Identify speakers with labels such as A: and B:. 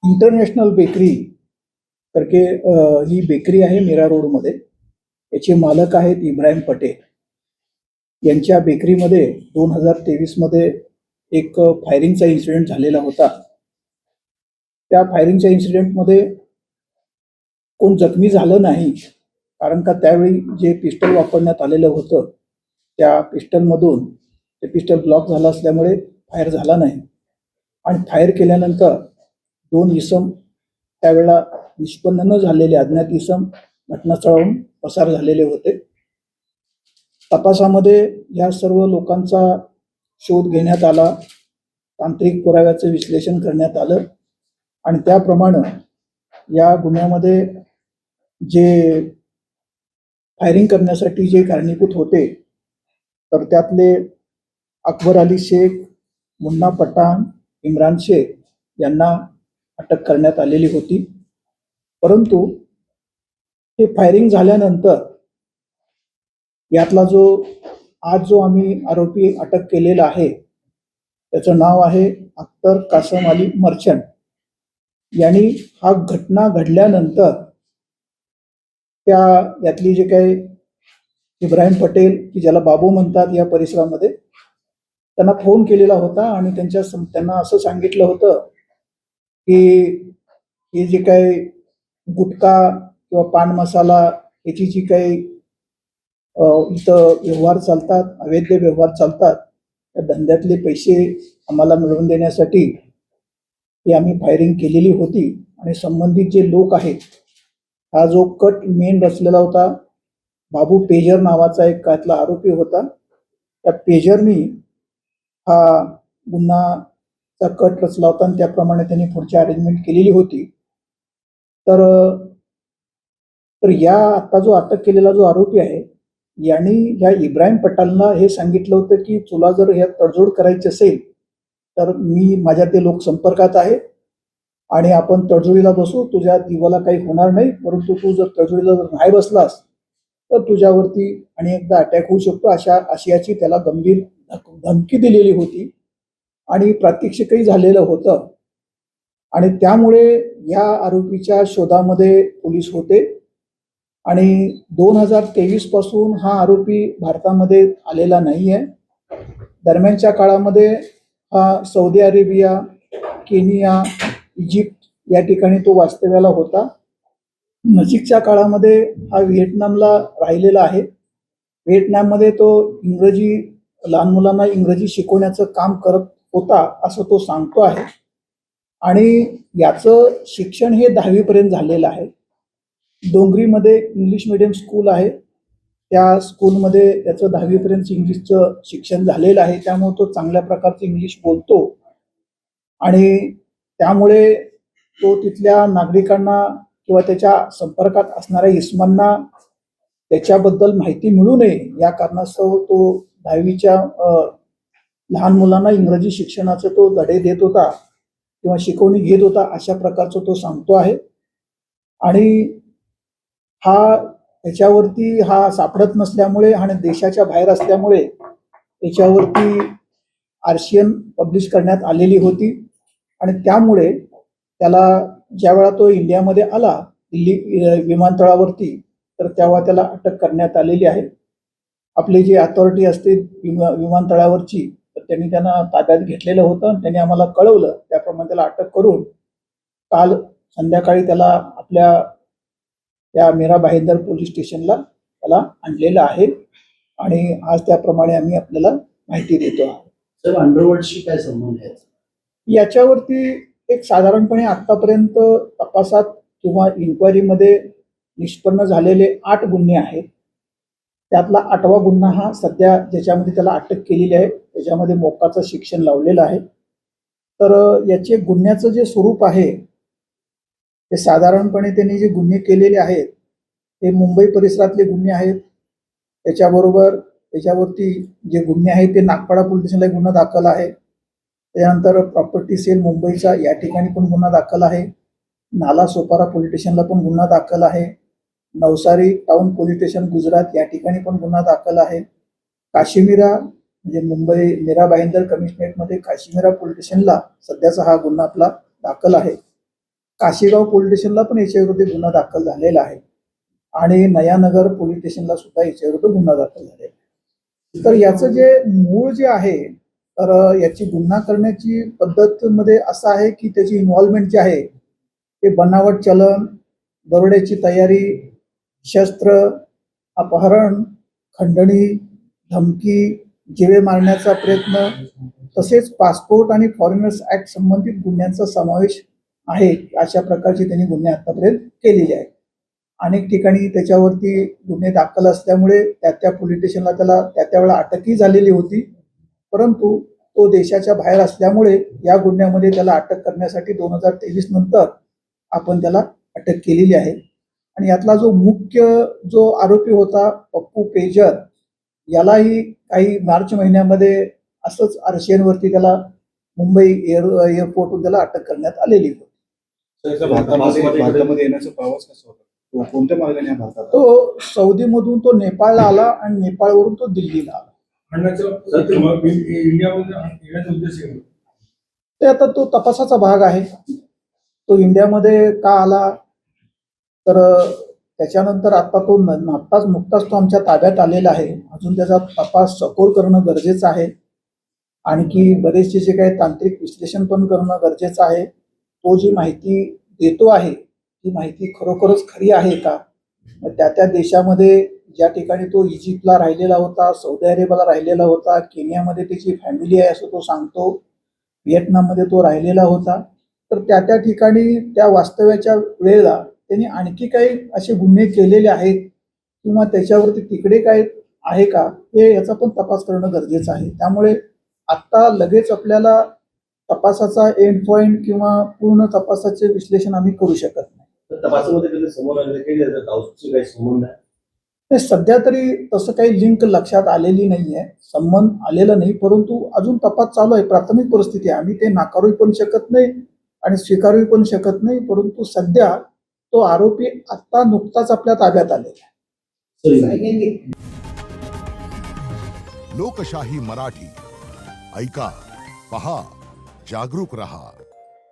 A: International bakery करके ही bakery आहे मीरा रोडमध्ये. याचे मालक आहेत इब्राहिम पटेल. यांच्या बेकरीमध्ये 2023 मध्ये एक फायरिंगचा इन्सिडेंट झालेला होता. त्या फायरिंगच्या इन्सिडेंटमध्ये कोण जखमी झालं नाही, कारण का त्यावेळी जे पिस्टल वापरण्यात आलेलं होतं त्या पिस्टलमधून ते पिस्टल ब्लॉक झालं असल्यामुळे फायर झाला नाही. आणि फायर केल्यानंतर 2 इसम त्यावेळेला निष्पन्न न झालेले अज्ञात इसम घटनास्थळावरून पसार झालेले होते. तपासामध्ये या सर्व लोकांचा शोध घेण्यात आला, तांत्रिक पुराव्याचं विश्लेषण करण्यात आलं आणि त्याप्रमाणे या गुन्ह्यामध्ये जे फायरिंग करण्यासाठी जे कारणीभूत होते तर त्यातले अकबर अली शेख, मुन्ना पठाण, इम्रान शेख यांना अटक करण्यात आलेली होती. परंतु हे फायरिंग झाल्यानंतर यातला जो आम्ही आरोपी अटक केलेला आहे त्याचं नाव आहे अख्तर कासम अली मर्चंट. यांनी हा घटना घडल्यानंतर यातली जे काही इब्राहिम पटेल की ज्याला बाबू म्हणतात या परिसरामध्ये, त्यांना फोन केलेला होता आणि त्यांना असं सांगितलं होतं की हे जे काही गुटखा किंवा पान मसाला याची जी काही इथं व्यवहार चालतात, अवैध व्यवहार चालतात, त्या धंद्यातले पैसे आम्हाला मिळवून देण्यासाठी ही आम्ही फायरिंग केलेली होती. आणि संबंधित जे लोक आहेत, हा जो कट मेन रचलेला होता बाबू पेजर नावाचा एक त्यातला आरोपी होता. त्या पेजरनी हा गुन्हाचा कट रचला होता आणि त्याप्रमाणे त्यांनी पुढची अरेंजमेंट केलेली होती. तर या आता जो अटक केलेला जो आरोपी आहे यांनी या इब्राहिम पटेलला हे सांगितलं होतं की तुला जर ह्यात तडजोड करायची असेल तर माझ्या ते लोक संपर्कात आहे आणि आपण तडजोडीला बसू, तुझ्या जीवाला काही होणार नाही, परंतु तू जर तडजोडीला जर नाही बसलास तर तुझ्यावरती आणि एकदा अटॅक होऊ शकतो अशी याची त्याला गंभीर धमकी दिलेली होती आणि प्रात्यक्षिकही झालेलं होतं. आणि त्यामुळे या आरोपीच्या शोधामध्ये पोलीस होते आणि 2023 पासून हा आरोपी भारतामध्ये आलेला नाहीये. दरम्यानच्या काळामध्ये हा सौदी अरेबिया, केनिया, इजिप्त या ठिकाणी तो वास्तव्याला होता. नजीकच्या काळामध्ये हा व्हिएतनामला राहिलेला आहे. व्हिएतनाममध्ये तो लहान मुलांना इंग्रजी शिकवण्याचं काम करत होता असं तो सांगतो आहे. आणि याचं शिक्षण हे 10वी पर्यंत झालेलं आहे. डोंगरीमध्ये इंग्लिश मीडियम स्कूल आहे, त्या स्कूलमध्ये त्याचं 10वी पर्यंत इंग्लिशचं शिक्षण झालेलं आहे. त्यामुळे तो चांगल्या प्रकारचं इंग्लिश बोलतो आणि त्यामुळे तो तिथल्या नागरिकांना किंवा त्याच्या संपर्कात असणाऱ्या इस्मांना त्याच्याबद्दल माहिती मिळू नये या कारणास्तव तो 10वीच्या लहान मुलांना इंग्रजी शिक्षणाचे तो धडे देत होता किंवा शिकवणी घेत होता अशा प्रकारचं तो सांगतो आहे. आणि त्याच्यावरती हा सापडत नसल्यामुळे आणि देशाच्या बाहेर असल्यामुळे त्याच्यावरती RCN पब्लिश करण्यात आलेली होती आणि त्यामुळे त्याला ज्यावेळा तो इंडियामध्ये आला दिल्ली विमानतळावरती तर तेव्हा त्याला अटक करण्यात आलेली आहे. आपली जी अथॉरिटी असते विमानतळावरची तर त्यांना ताब्यात घेतलेलं होतं आणि त्यांनी आम्हाला कळवलं, त्याप्रमाणे त्याला अटक करून काल संध्याकाळी त्याला आपल्या या मीरा भाईंदर पोलीस स्टेशनला त्याला आणलेलं आहे आणि आज त्याप्रमाणे आम्ही आपल्याला माहिती देतो आहोत.
B: सर, अंडरवर्ल्डशी काय संबंध आहे
A: याच्यावरती? एक साधारणपणे आतापर्यंत तपासात किंवा इन्क्वायरीमध्ये निष्पन्न झालेले 8 गुन्हे आहेत. त्यातला 8वा गुन्हा हा सध्या ज्याच्यामध्ये त्याला अटक केलेली आहे त्याच्यामध्ये मोक्काचं शिक्षण लावलेलं आहे. तर याचे गुन्ह्याचं जे स्वरूप आहे ते साधारणपणे त्यांनी जे गुन्हे केलेले आहेत ते मुंबई परिसरातले गुन्हे आहेत. त्याच्यावरती जे गुन्हे आहेत ते नागपाडा पोलीस स्टेशनला गुन्हा दाखल आहे. त्यानंतर प्रॉपर्टी सेल मुंबईचा या ठिकाणी पण गुन्हा दाखल आहे. नाला सोपारा पोलीस स्टेशनला पण गुन्हा दाखल आहे. Navsari town police station Gujarat या ठिकाणी पण गुन्हा दाखल आहे. काश्मीरा म्हणजे मुंबई मीरा भाईंदर कमिशनरेटमध्ये काश्मीरा पोलीस स्टेशनला सध्याचा हा गुन्हा आपला दाखल आहे. काशीगाव पोलीस स्टेशनला पण याच्याविरुद्ध गुन्हा दाखल झालेला आहे आणि नयानगर पोलीस स्टेशनला सुद्धा याच्याविरुद्ध गुन्हा दाखल झालेला आहे. तर याचं जे मूळ जे आहे, तर याची गुन्हा करण्याची पद्धत मध्ये असं आहे की त्याची इन्व्हॉल्वमेंट जी आहे ते बनावट चलन, दरोड्याची तयारी, शस्त्र, अपहरण, खंडणी, धमकी, जीवे मारण्याचा प्रयत्न, तसेच पासपोर्ट आणि फॉरेनर्स ऍक्ट संबंधित गुन्ह्यांचा समावेश आहे. अशा प्रकारचे त्यांनी गुन्हे आतापर्यंत केलेले आहेत. अनेक ठिकाणी त्याच्यावरती गुन्हे दाखल असल्यामुळे त्या पोलीस स्टेशनला त्याला त्या वेळेला अटकही झालेली होती, परंतु तो देशाच्या बाहेर असल्यामुळे या गुन्ह्यामध्ये त्याला अटक करण्यासाठी 2023 नंतर आपण त्याला अटक केलेली आहे. आणि यातला जो मुख्य जो आरोपी होता पप्पू पेजर, यालाही काही मार्च महिन्यामध्ये असंच RCN वरती त्याला मुंबई एअरपोर्टवरून त्याला अटक करण्यात आलेली होती.
C: भारतामध्ये येण्याचा प्रवास कसा होता? तो कोणत्या मार्गाने या भारतात?
A: तो सौदीमधून तो नेपाळला आला आणि नेपाळवरून तो दिल्लीला आला. ते आता तो तपासाचा भाग आहे. तो इंडियामध्ये का आला, तर त्याच्यानंतर आता तो नुकताच तो आमच्या ताब्यात आलेला आहे. अजून त्याचा तपास सखोल करणं गरजेचं आहे. आणखी बरेचसे जे काही तांत्रिक विश्लेषण पण करणं गरजेचं आहे. तो जी माहिती देतो आहे ती माहिती खरोखरच खरी आहे का? त्या देशामध्ये ज्या ठिकाणी तो इजिप्तला राहिलेला होता, सौदी अरेबियाला राहिलेला होता, केनियामध्ये त्याची फॅमिली आहे असं तो सांगतो, व्हिएतनाममध्ये तो राहिलेला होता. तर त्या ठिकाणी त्या वास्तव्याच्या वेळेला त्यांनी आणखी काही असे गुन्हे केलेले आहेत किंवा त्याच्यावरती तिकडे काय आहे का, हे याचा पण तपास करणं गरजेचं आहे. त्यामुळे आत्ता लगेच आपल्याला तपासाचा एंड पॉइंट किंवा पूर्ण तपासाचे विश्लेषण आम्ही करू शकत नाही.
B: तपासामध्ये कधी समोर आले की दाऊदचे काही संबंध आहे?
A: ते सध्या तरी तसं काही लिंक लक्षात आलेली नाहीये, संबंध आलेला नाही, परंतु अजून तपास चालू आहे. प्राथमिक परिस्थिती आहे, आम्ही ते नाकारूही पण शकत नाही आणि स्वीकारूही पण शकत नाही. परंतु सध्या तो आरोपी आता नुकताच आपल्या ताब्यात आलेला आहे.
D: लोकशाही मराठी ऐका, पहा, जागरूक रहा.